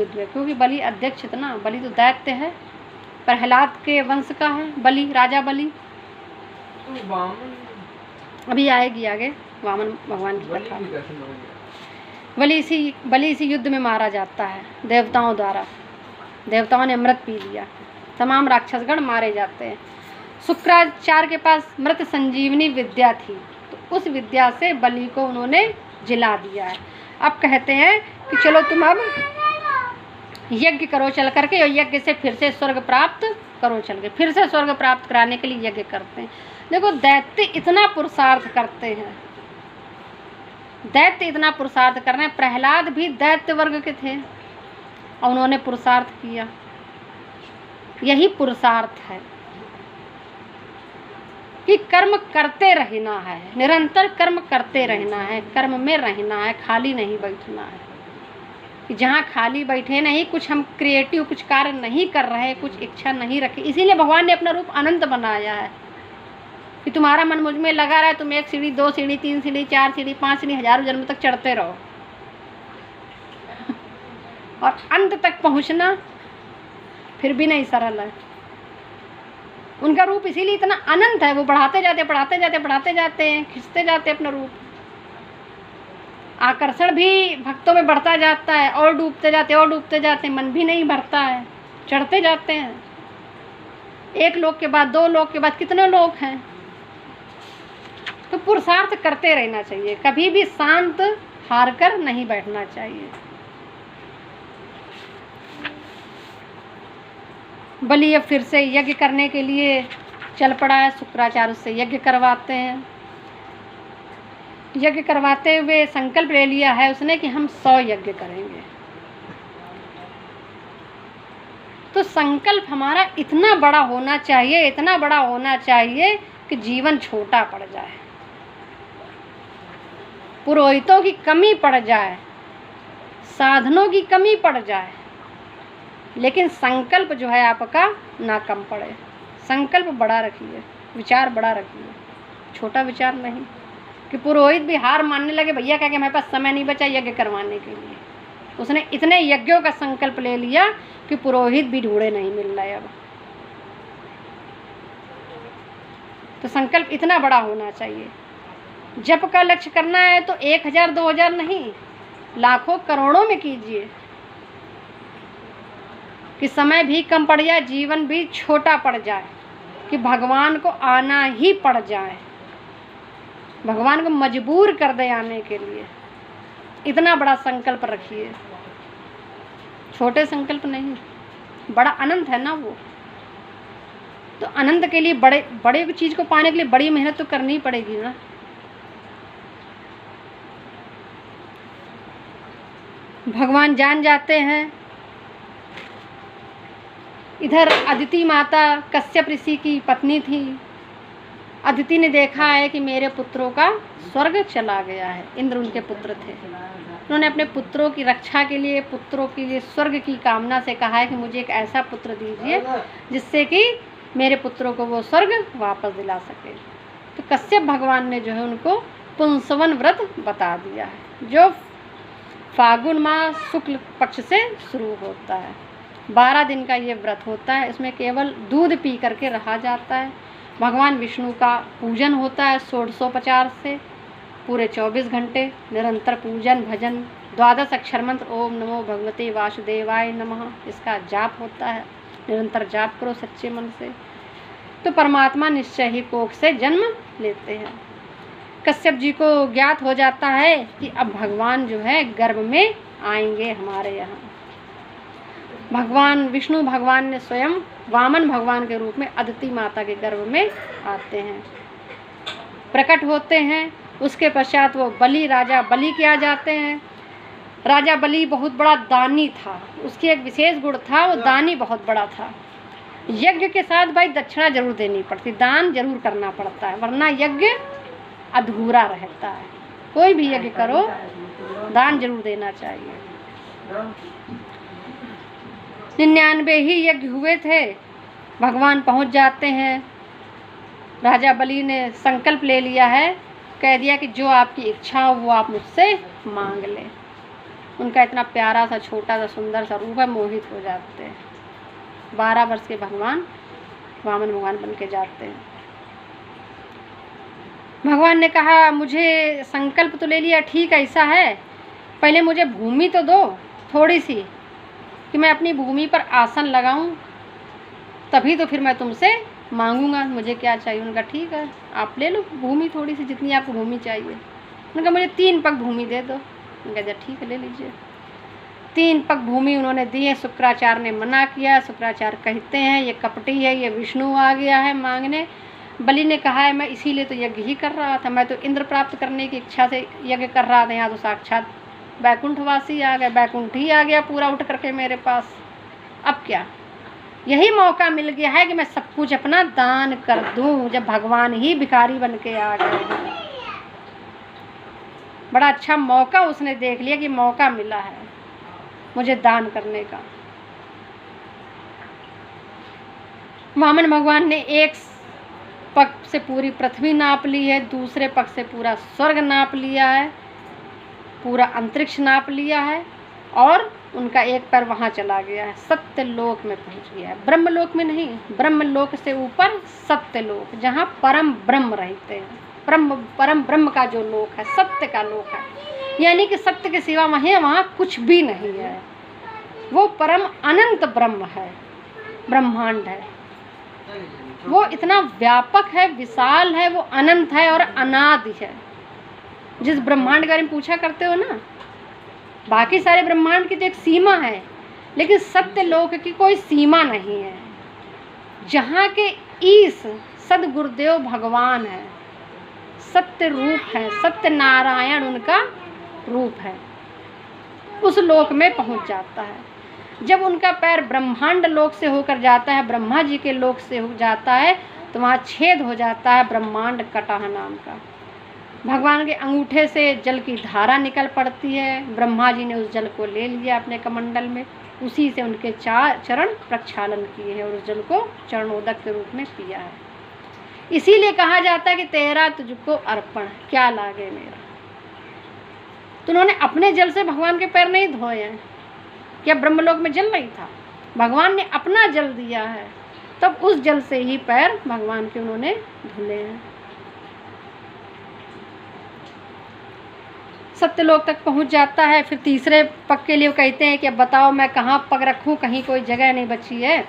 युद्ध में, क्योंकि बलि अध्यक्ष था ना। बलि तो दैत्य है, प्रहलाद के वंश का है बलि, राजा बलि। अभी आएगी आगे वामन भगवान की कथा। बलि इसी युद्ध में मारा जाता है देवताओं द्वारा। देवताओं ने अमृत पी लिया, तमाम राक्षसगण मारे जाते हैं। शुक्राचार्य के पास मृत संजीवनी विद्या थी, तो उस विद्या से बलि को उन्होंने जिला दिया है। अब कहते हैं कि चलो तुम अब यज्ञ करो चल करके, और यज्ञ से फिर से स्वर्ग प्राप्त करो चल के। फिर से स्वर्ग प्राप्त कराने के लिए यज्ञ करते हैं। देखो दैत्य इतना पुरुषार्थ करते हैं, दैत्य इतना पुरुषार्थ कर रहे हैं। प्रहलाद भी दैत्य वर्ग के थे और उन्होंने पुरुषार्थ किया। यही पुरुषार्थ है कि कर्म करते रहना है, निरंतर कर्म करते रहना है, कर्म में रहना है, खाली नहीं बैठना है। कि जहाँ खाली बैठे नहीं, कुछ हम क्रिएटिव कुछ कार्य नहीं कर रहे, कुछ इच्छा नहीं रखे। इसीलिए भगवान ने अपना रूप अनंत बनाया है कि तुम्हारा मन मुझ में लगा रहा है, तुम 1 सीढ़ी 2 सीढ़ी 3 सीढ़ी 4 सीढ़ी 5 सीढ़ी हजारों जन्म तक चढ़ते रहो और अंत तक पहुँचना फिर भी नहीं सरल है। उनका रूप इसीलिए इतना अनंत है, वो बढ़ाते जाते बढ़ाते जाते बढ़ाते जाते हैं, खींचते जाते अपना रूप। आकर्षण भी भक्तों में बढ़ता जाता है और डूबते जाते और डूबते जाते, मन भी नहीं भरता है, चढ़ते जाते हैं। 1 लोक के बाद 2 लोक के बाद कितने लोक हैं। तो पुरुषार्थ करते रहना चाहिए, कभी भी शांत हार कर नहीं बैठना चाहिए। बलि अब फिर से यज्ञ करने के लिए चल पड़ा है। शुक्राचार्य से यज्ञ करवाते हैं। यज्ञ करवाते हुए संकल्प ले लिया है उसने कि हम 100 यज्ञ करेंगे। तो संकल्प हमारा इतना बड़ा होना चाहिए, इतना बड़ा होना चाहिए कि जीवन छोटा पड़ जाए, पुरोहितों की कमी पड़ जाए, साधनों की कमी पड़ जाए, लेकिन संकल्प जो है आपका ना कम पड़े। संकल्प बड़ा रखिए, विचार बड़ा रखिए, छोटा विचार नहीं। कि पुरोहित भी हार मानने लगे, भैया क्या कि हमारे पास समय नहीं बचा यज्ञ करवाने के लिए। उसने इतने यज्ञों का संकल्प ले लिया कि पुरोहित भी ढूंढे नहीं मिल रहे अब। तो संकल्प इतना बड़ा होना चाहिए। जप का लक्ष्य करना है तो 1000 2000 नहीं, लाखों करोड़ों में कीजिए कि समय भी कम पड़ जाए, जीवन भी छोटा पड़ जाए, कि भगवान को आना ही पड़ जाए, भगवान को मजबूर कर दे आने के लिए। इतना बड़ा संकल्प रखिए, छोटे संकल्प नहीं। बड़ा अनंत है ना वो, तो अनंत के लिए बड़े चीज को पाने के लिए बड़ी मेहनत तो करनी पड़ेगी ना। भगवान जान जाते हैं। इधर अदिति माता कश्यप ऋषि की पत्नी थी। अदिति ने देखा है कि मेरे पुत्रों का स्वर्ग चला गया है। इंद्र उनके पुत्र थे। उन्होंने अपने पुत्रों की रक्षा के लिए, पुत्रों के लिए स्वर्ग की कामना से कहा है कि मुझे एक ऐसा पुत्र दीजिए जिससे कि मेरे पुत्रों को वो स्वर्ग वापस दिला सके। तो कश्यप भगवान ने जो है उनको पुंसवन व्रत बता दिया है, जो फागुन माह शुक्ल पक्ष से शुरू होता है। 12 दिन का ये व्रत होता है। इसमें केवल दूध पी करके रहा जाता है। भगवान विष्णु का पूजन होता है 1650 से पूरे 24 घंटे निरंतर पूजन भजन। 12 अक्षर मंत्र ओम नमो भगवते वासुदेवाय नमः, इसका जाप होता है। निरंतर जाप करो सच्चे मन से, तो परमात्मा निश्चय ही कोख से जन्म लेते हैं। कश्यप जी को ज्ञात हो जाता है कि अब भगवान जो है गर्भ में आएंगे हमारे यहाँ। भगवान विष्णु भगवान ने स्वयं वामन भगवान के रूप में अदिति माता के गर्भ में आते हैं, प्रकट होते हैं। उसके पश्चात वो राजा बलि के आ जाते हैं। राजा बलि बहुत बड़ा दानी था। उसकी एक विशेष गुण था, वो दानी बहुत बड़ा था। यज्ञ के साथ भाई दक्षिणा जरूर देनी पड़ती, दान जरूर करना पड़ता है, वरना यज्ञ अधूरा रहता है। कोई भी यज्ञ करो दान जरूर देना चाहिए। 99 ही यज्ञ हुए थे। भगवान पहुंच जाते हैं। राजा बलि ने संकल्प ले लिया है, कह दिया कि जो आपकी इच्छा हो वो आप मुझसे मांग ले। उनका इतना प्यारा सा छोटा सा सुंदर सा रूप है, मोहित हो जाते हैं। 12 वर्ष के भगवान वामन भगवान बन के जाते हैं। भगवान ने कहा मुझे संकल्प तो ले लिया, ठीक ऐसा है, पहले मुझे भूमि तो दो थोड़ी सी कि मैं अपनी भूमि पर आसन लगाऊं, तभी तो फिर मैं तुमसे मांगूंगा मुझे क्या चाहिए। उनका ठीक है, आप ले लो भूमि थोड़ी सी, जितनी आपको भूमि चाहिए। उनका मुझे 3 पग भूमि दे दो। उनका ठीक है, ले लीजिए। 3 पग भूमि उन्होंने दिए। शुक्राचार्य ने मना किया। शुक्राचार्य कहते हैं ये कपटी है, ये विष्णु आ गया है मांगने। बलि ने कहा है मैं इसीलिए तो यज्ञ ही कर रहा था, मैं तो इंद्र प्राप्त करने की इच्छा से यज्ञ कर रहा था, यहाँ तो साक्षात बैकुंठवासी आ गए, बैकुंठ ही आ गया पूरा उठ करके मेरे पास। अब क्या, यही मौका मिल गया है कि मैं सब कुछ अपना दान कर दूं, जब भगवान ही भिखारी बन के आ गए हैं। बड़ा अच्छा मौका उसने देख लिया कि मौका मिला है मुझे दान करने का। वामन भगवान ने एक पग से पूरी पृथ्वी नाप ली है, दूसरे पग से पूरा स्वर्ग नाप लिया है, पूरा अंतरिक्ष नाप लिया है, और उनका एक पैर वहाँ चला गया है, सत्य लोक में पहुँच गया है। ब्रह्म लोक में नहीं, ब्रह्म लोक से ऊपर सत्य लोक, जहाँ परम ब्रह्म रहते हैं। परम ब्रह्म का जो लोक है, सत्य का लोक है, यानी कि सत्य के सिवा वहाँ कुछ भी नहीं है। वो परम अनंत ब्रह्म है, ब्रह्मांड है। वो इतना व्यापक है, विशाल है, वो अनंत है और अनादि है। जिस ब्रह्मांड के बारे में पूछा करते हो ना, बाकी सारे ब्रह्मांड की तो एक सीमा है, लेकिन सत्य लोक की कोई सीमा नहीं है। जहाँ के ईश सदगुरुदेव भगवान है, सत्य रूप है, सत्य नारायण उनका रूप है, उस लोक में पहुँच जाता है। जब उनका पैर ब्रह्मांड लोक से होकर जाता है, ब्रह्मा जी के लोक से हो जाता है, तो वहाँ छेद हो जाता है ब्रह्मांड कटाह नाम का। भगवान के अंगूठे से जल की धारा निकल पड़ती है। ब्रह्मा जी ने उस जल को ले लिया अपने कमंडल में, उसी से उनके चरण प्रक्षालन किए हैं और उस जल को चरणोदक के रूप में पिया है। इसीलिए कहा जाता है कि तेरा तुझको अर्पण, क्या लागे मेरा। तो उन्होंने अपने जल से भगवान के पैर नहीं धोए हैं, क्या ब्रह्मलोक में जल नहीं था? भगवान ने अपना जल दिया है, तब उस जल से ही पैर भगवान के उन्होंने धुले हैं। सत्यलोक तक पहुंच जाता है। फिर तीसरे पग के लिए कहते हैं कि अब बताओ मैं कहाँ पग रखूं, कहीं कोई जगह नहीं बची है।